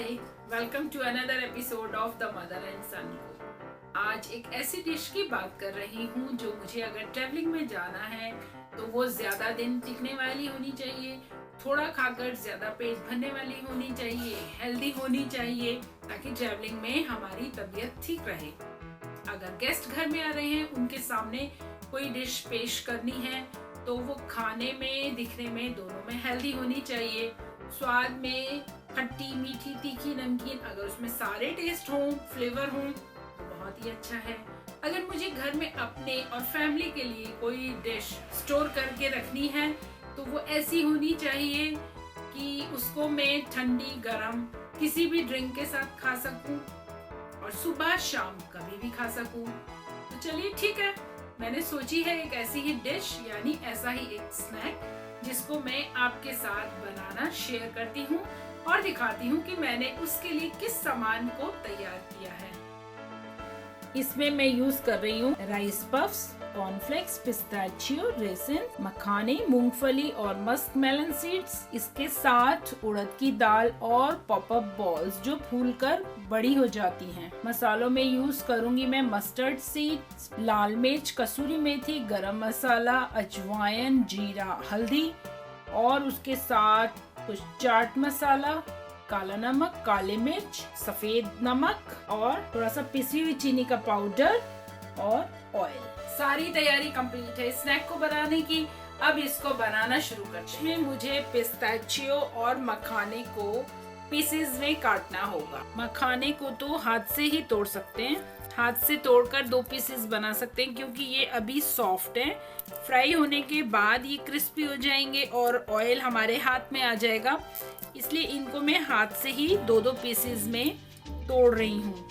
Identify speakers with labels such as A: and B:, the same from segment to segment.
A: Hi, welcome to another episode of the mother and son cook. आज एक ऐसी dish की बात कर रही हूँ जो मुझे अगर ट्रैवलिंग में जाना है तो वो ज़्यादा दिन टिकने वाली होनी चाहिए, थोड़ा खाकर ज़्यादा पेट भरने वाली होनी चाहिए, हेल्दी होनी चाहिए ताकि ट्रैवलिंग में हमारी तबीयत ठीक रहे। अगर गेस्ट घर में आ रहे हैं, उनके सामने कोई डिश पेश करनी है तो वो खाने में, दिखने में, दोनों में हेल्दी होनी चाहिए। स्वाद में खट्टी, मीठी, तीखी, नमकीन, अगर उसमें सारे टेस्ट हों, फ्लेवर हों तो बहुत ही अच्छा है। अगर मुझे घर में अपने और फैमिली के लिए कोई डिश स्टोर करके रखनी है तो वो ऐसी होनी चाहिए कि उसको मैं ठंडी, गरम किसी भी ड्रिंक के साथ खा सकूं और सुबह शाम कभी भी खा सकूं। तो चलिए ठीक है, मैंने सोची है एक ऐसी ही डिश, यानी ऐसा ही एक स्नैक जिसको मैं आपके साथ बनाना शेयर करती हूँ और दिखाती हूँ कि मैंने उसके लिए किस सामान को तैयार किया है। इसमें मैं यूज कर रही हूँ rice puffs, cornflakes, pistachio, raisin, मखाने, मूंगफली और मस्क मेलन सीड्स। इसके साथ उड़द की दाल और पॉपअप बॉल्स जो फूलकर बड़ी हो जाती हैं। मसालों में यूज करूंगी मैं मस्टर्ड सीड्स, लाल मिर्च, कसूरी मेथी, गरम मसाला, अजवाइन, जीरा, हल्दी और उसके साथ कुछ चाट मसाला, काला नमक, काले मिर्च, सफेद नमक और थोड़ा सा पिसी हुई चीनी का पाउडर और ऑयल। सारी तैयारी कंप्लीट है स्नैक को बनाने की। अब इसको बनाना शुरू करते हैं। मुझे पिस्ताचियो और मखाने को पीसेस में काटना होगा। मखाने को तो हाथ से ही तोड़ सकते हैं, हाथ से तोड़कर 2 पीसेस बना सकते हैं क्योंकि ये अभी सॉफ्ट है। फ्राई होने के बाद ये क्रिस्पी हो जाएंगे और ऑयल हमारे हाथ में आ जाएगा, इसलिए इनको मैं हाथ से ही 2-2 पीसेस में तोड़ रही हूँ।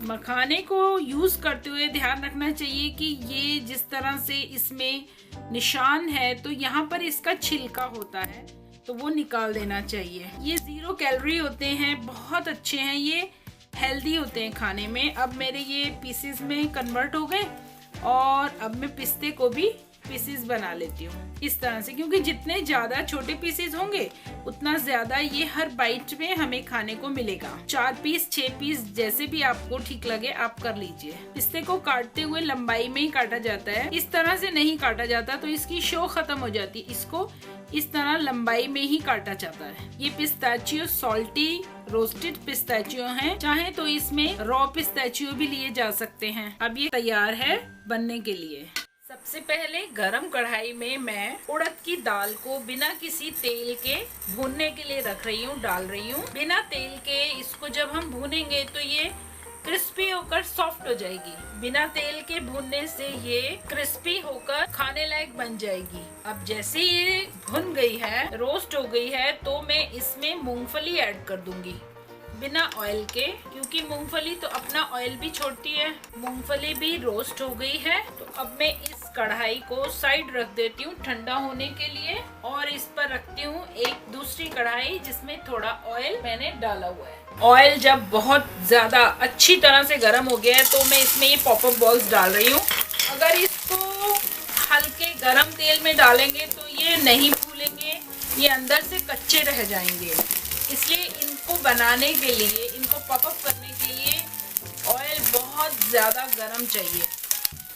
A: मखाने को यूज करते हुए ध्यान रखना चाहिए कि ये जिस तरह से इसमें निशान है तो यहाँ पर इसका छिलका होता है तो वो निकाल देना चाहिए। ये 0 कैलोरी होते हैं, बहुत अच्छे हैं, ये हेल्दी होते हैं खाने में। अब मेरे ये पीसेस में कन्वर्ट हो गए और अब मैं पिस्ते को भी पीसेस बना लेती हूँ इस तरह से, क्योंकि जितने ज्यादा छोटे पीसेस होंगे उतना ज्यादा ये हर बाइट में हमें खाने को मिलेगा। 4 पीस, 6 पीस, जैसे भी आपको ठीक लगे आप कर लीजिए। पिस्ते को काटते हुए लंबाई में ही काटा जाता है, इस तरह से नहीं काटा जाता तो इसकी शो खत्म हो जाती है। इसको इस तरह लंबाई में ही काटा जाता है। ये पिस्ताचियो सॉल्टी रोस्टेड पिस्ताचियो हैं, चाहे तो इसमें रॉ पिस्ताचियो भी लिए जा सकते हैं। अब ये तैयार है बनने के लिए। सबसे पहले गरम कढ़ाई में मैं उड़द की दाल को बिना किसी तेल के भूनने के लिए रख रही हूँ, डाल रही हूँ। बिना तेल के इसको जब हम भूनेंगे तो ये क्रिस्पी होकर सॉफ्ट हो जाएगी। बिना तेल के भूनने से ये क्रिस्पी होकर खाने लायक बन जाएगी। अब जैसे ये भुन गई है, रोस्ट हो गई है, तो मैं इसमें मूंगफली ऐड कर दूंगी बिना ऑयल के, क्योंकि मूंगफली तो अपना ऑयल भी छोड़ती है। मूंगफली भी रोस्ट हो गई है तो अब मैं इस कढ़ाई को साइड रख देती हूँ ठंडा होने के लिए और इस पर रखती हूँ एक दूसरी कढ़ाई जिसमें थोड़ा ऑयल मैंने डाला हुआ है। ऑयल जब बहुत ज्यादा अच्छी तरह से गर्म हो गया है तो मैं इसमें ये पॉपअप बॉल्स डाल रही हूँ। अगर इसको हल्के गरम तेल में डालेंगे तो ये नहीं फूलेंगे, ये अंदर से कच्चे रह जाएंगे। इसलिए इनको बनाने के लिए, इनको पॉपअप करने के लिए ऑयल बहुत ज़्यादा गरम चाहिए।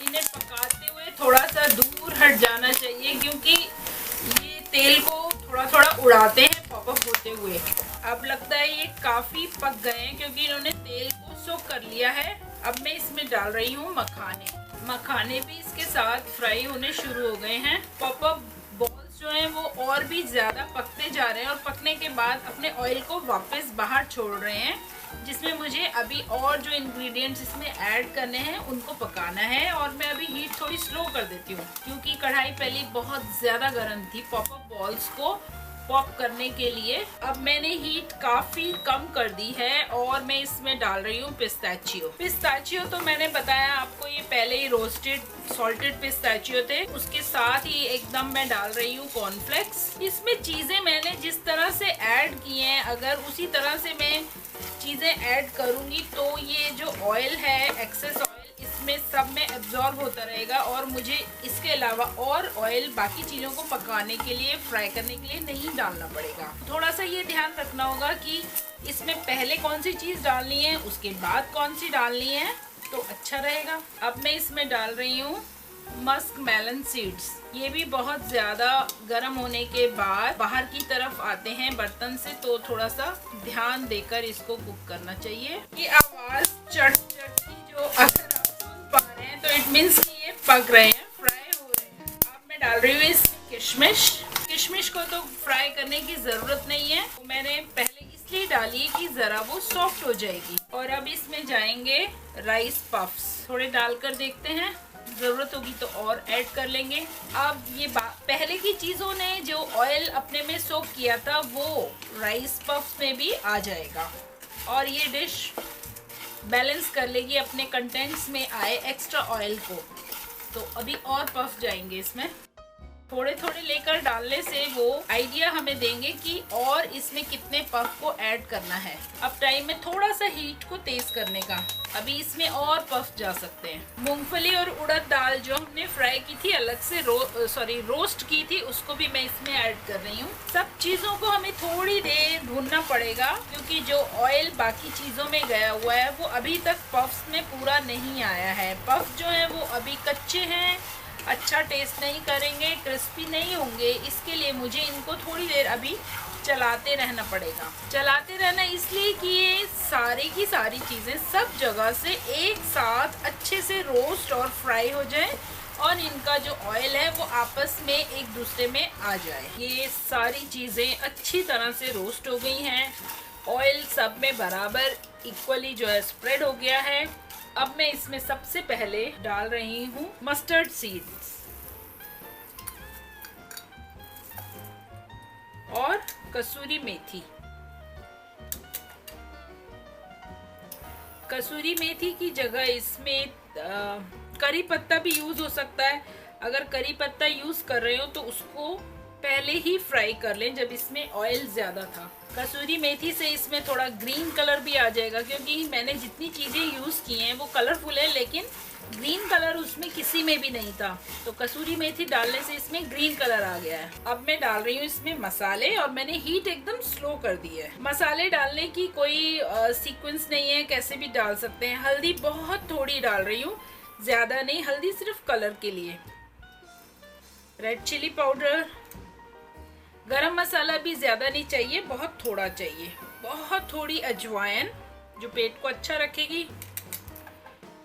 A: इन्हें पकाते हुए थोड़ा सा दूर हट जाना चाहिए क्योंकि ये तेल को थोड़ा थोड़ा उड़ाते हैं पॉपअप होते हुए। अब लगता है ये काफ़ी पक गए हैं क्योंकि इन्होंने तेल को सोख कर लिया है। अब मैं इसमें डाल रही हूँ मखाने। मखाने भी इसके साथ फ्राई होने शुरू हो गए हैं। पॉपअप बॉल्स जो हैं वो और भी ज़्यादा पकते जा रहे हैं और पकने के बाद अपने ऑयल को वापस बाहर छोड़ रहे हैं, जिसमें मुझे अभी और जो इंग्रेडिएंट्स इसमें ऐड करने हैं उनको पकाना है। और मैं अभी हीट थोड़ी स्लो कर देती हूँ क्योंकि कढ़ाई पहले बहुत ज़्यादा गर्म थी पॉपअप बॉल्स को पॉप करने के लिए। अब मैंने हीट काफ़ी कम कर दी है और मैं इसमें डाल रही हूँ पिस्ताचियो। पिस्ताचियो तो मैंने बताया आपको, ये पहले ही रोस्टेड सॉल्टेड पिस्ताचियो थे। उसके साथ ही एकदम मैं डाल रही हूँ कॉर्नफ्लेक्स। इसमें चीज़ें मैंने जिस तरह से ऐड की हैं, अगर उसी तरह से मैं चीज़ें ऐड करूँगी तो ये जो ऑयल है, एक्सेस ऑयल, इसमें सब में एब्जॉर्ब होता रहेगा और मुझे इसके अलावा और ऑयल बाकी चीज़ों को पकाने के लिए, फ्राई करने के लिए नहीं डालना पड़ेगा। थोड़ा सा ये ध्यान रखना होगा कि इसमें पहले कौन सी चीज़ डालनी है, उसके बाद कौन सी डालनी है, तो अच्छा रहेगा। अब मैं इसमें डाल रही हूँ मस्क मेलन सीड्स। ये भी बहुत ज़्यादा गर्म होने के बाद बाहर की तरफ आते हैं बर्तन से, तो थोड़ा सा ध्यान देकर इसको कुक करना चाहिए। ये आवाज़ चट चट की जो अगर आप सुन पा रहे हैं तो इट मीन्स कि ये पक रहे हैं, फ्राई हो रहे हैं। अब मैं डाल रही हूँ इसमें किशमिश। किशमिश को तो फ्राई करने की ज़रूरत नहीं है, तो मैंने पहले इसलिए डाली कि ज़रा वो सॉफ्ट हो जाएगी। और अब इसमें जाएंगे राइस पफ्स। थोड़े डालकर देखते हैं, ज़रूरत होगी तो और ऐड कर लेंगे। अब ये पहले की चीज़ों ने जो ऑयल अपने में सोक किया था वो राइस पफ्स में भी आ जाएगा और ये डिश बैलेंस कर लेगी अपने कंटेंट्स में आए एक्स्ट्रा ऑयल को। तो अभी और पफ जाएंगे इसमें। थोड़े थोड़े लेकर डालने से वो आइडिया हमें देंगे कि और इसमें कितने पफ को ऐड करना है। अब टाइम है थोड़ा सा हीट को तेज करने का। अभी इसमें और पफ जा सकते हैं। मूंगफली और उड़द दाल जो हमने फ्राई की थी, अलग से रोस्ट की थी, उसको भी मैं इसमें ऐड कर रही हूँ। सब चीज़ों को हमें थोड़ी देर भूनना पड़ेगा क्योंकि जो ऑयल बाकी चीज़ों में गया हुआ है वो अभी तक पफ्स में पूरा नहीं आया है। पफ जो है वो अभी कच्चे हैं, अच्छा टेस्ट नहीं करेंगे, क्रिस्पी नहीं होंगे। इसके लिए मुझे इनको थोड़ी देर अभी चलाते रहना पड़ेगा। चलाते रहना इसलिए कि ये सारी की सारी चीज़ें सब जगह से एक साथ अच्छे से रोस्ट और फ्राई हो जाए और इनका जो ऑयल है वो आपस में एक दूसरे में आ जाए। ये सारी चीज़ें अच्छी तरह से रोस्ट हो गई हैं, ऑयल सब में बराबर इक्वली जो है स्प्रेड हो गया है। अब मैं इसमें सबसे पहले डाल रही हूँ मस्टर्ड सीड्स और कसूरी मेथी। कसूरी मेथी की जगह इसमें करी पत्ता भी यूज हो सकता है। अगर करी पत्ता यूज कर रहे हो तो उसको पहले ही फ्राई कर लें जब इसमें ऑयल ज़्यादा था। कसूरी मेथी से इसमें थोड़ा ग्रीन कलर भी आ जाएगा क्योंकि मैंने जितनी चीज़ें यूज़ की हैं वो कलरफुल है, लेकिन ग्रीन कलर उसमें किसी में भी नहीं था। तो कसूरी मेथी डालने से इसमें ग्रीन कलर आ गया है। अब मैं डाल रही हूँ इसमें मसाले और मैंने हीट एकदम स्लो कर दी है। मसाले डालने की कोई सीक्वेंस नहीं है, कैसे भी डाल सकते हैं। हल्दी बहुत थोड़ी डाल रही हूँ, ज़्यादा नहीं, हल्दी सिर्फ कलर के लिए। रेड चिली पाउडर, गरम मसाला भी ज़्यादा नहीं चाहिए, बहुत थोड़ा चाहिए। बहुत थोड़ी अजवाइन जो पेट को अच्छा रखेगी,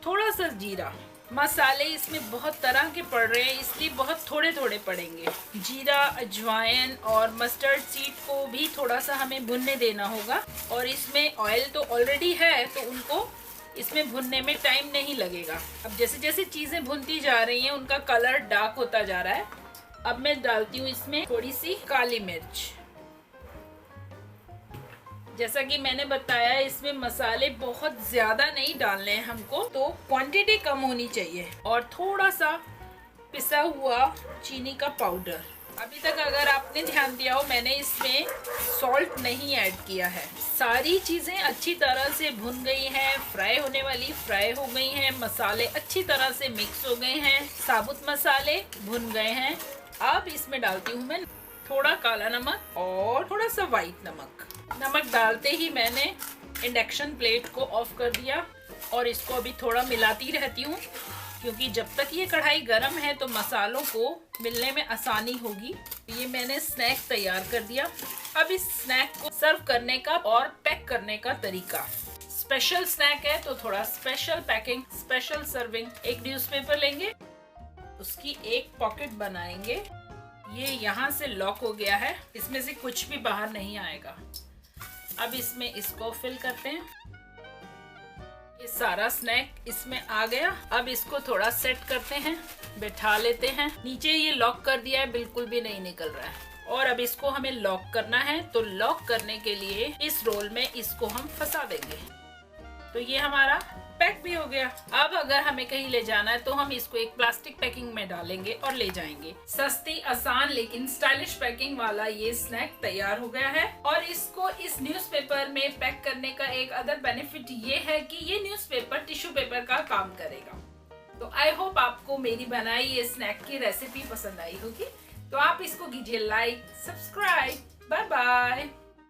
A: थोड़ा सा जीरा। मसाले इसमें बहुत तरह के पड़ रहे हैं इसलिए बहुत थोड़े थोड़े पड़ेंगे। जीरा, अजवाइन और मस्टर्ड सीड को भी थोड़ा सा हमें भुनने देना होगा और इसमें ऑयल तो ऑलरेडी है तो उनको इसमें भुनने में टाइम नहीं लगेगा। अब जैसे जैसे चीज़ें भुनती जा रही हैं उनका कलर डार्क होता जा रहा है। अब मैं डालती हूँ इसमें थोड़ी सी काली मिर्च। जैसा कि मैंने बताया इसमें मसाले बहुत ज्यादा नहीं डालने हैं हमको, तो क्वांटिटी कम होनी चाहिए। और थोड़ा सा पिसा हुआ चीनी का पाउडर। अभी तक अगर आपने ध्यान दिया हो मैंने इसमें सॉल्ट नहीं ऐड किया है। सारी चीज़ें अच्छी तरह से भुन गई हैं, फ्राई होने वाली फ्राई हो गई हैं, मसाले अच्छी तरह से मिक्स हो गए हैं, साबुत मसाले भुन गए हैं। अब इसमें डालती हूँ मैं थोड़ा काला नमक और थोड़ा सा वाइट नमक। नमक डालते ही मैंने इंडक्शन प्लेट को ऑफ कर दिया और इसको अभी थोड़ा मिलाती रहती हूँ क्योंकि जब तक ये कढ़ाई गर्म है तो मसालों को मिलने में आसानी होगी। ये मैंने स्नैक तैयार कर दिया। अब इस स्नैक को सर्व करने का और पैक करने का तरीका। स्पेशल स्नैक है तो थोड़ा स्पेशल पैकिंग, स्पेशल सर्विंग। एक न्यूज़पेपर लेंगे, उसकी एक पॉकेट बनाएंगे। ये यहाँ से लॉक हो गया है, इसमें से कुछ भी बाहर नहीं आएगा। अब इसमें इसको फिल करते हैं। ये सारा स्नैक इसमें आ गया। अब इसको थोड़ा सेट करते हैं, बैठा लेते हैं। नीचे ये लॉक कर दिया है, बिल्कुल भी नहीं निकल रहा है। और अब इसको हमें लॉक करना है, तो लॉक करने के लिए इस रोल में इसको हम फंसा देंगे। तो ये हमारा पैक भी हो गया। अब अगर हमें कहीं ले जाना है तो हम इसको एक प्लास्टिक पैकिंग में डालेंगे और ले जाएंगे। सस्ती, आसान लेकिन स्टाइलिश पैकिंग वाला ये स्नैक तैयार हो गया है। और इसको इस न्यूज़पेपर में पैक करने का एक अदर बेनिफिट ये है कि ये न्यूज़पेपर टिश्यू पेपर का काम करेगा। तो आई होप आपको मेरी बनाई ये स्नैक की रेसिपी पसंद आई होगी। तो आप इसको कीजिए लाइक, सब्सक्राइब। Bye bye.